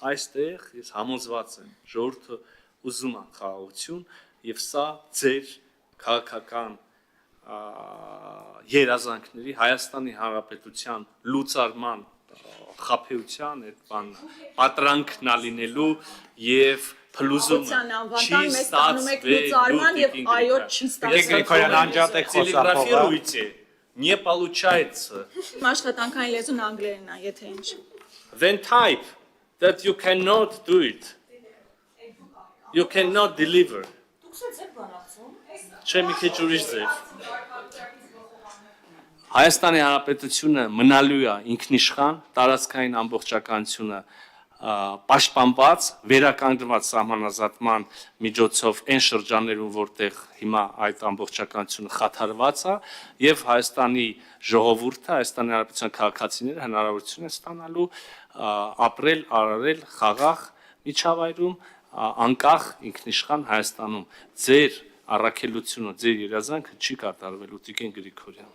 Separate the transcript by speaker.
Speaker 1: այստեղ ես համոզված եմ ժողովուրդը ուզում է խաղաղություն եւ սա ձեր քաղաքական երազանքների Հայաստանի Հանրապետության լուծարման խաբեության այդ բան պատրանքն լինելու եւ փլուզումը չի
Speaker 2: ստացվում
Speaker 1: не получается.
Speaker 2: Աշխատանքային լեզուն անգլերենն է, եթե ինչ։
Speaker 1: Then type that you cannot do it. You cannot deliver. Չէ՞ մի քիչ ուրիշ ձև։ Հայաստանի Հանրապետությունը մնալու է ինքնիշխան, տարածքային ամբողջականությունը պաշտպանված, վերականգնված սահմանազատման միջոցով այն շրջաններում, որտեղ հիմա այդ ամբողջականությունը խաթարված է, եւ Հայաստանի ժողովուրդը, Հայաստանի Հանրապետության քաղաքացիները հնարավորություն են ստանալու ապրել, արարել խաղաղ միջավայրում, անկախ ինքնիշխան Հայաստանում։ Ձեր առաքելությունը, ձեր երազանքը չի կատարվելու, Տիկին Գրիգորյան։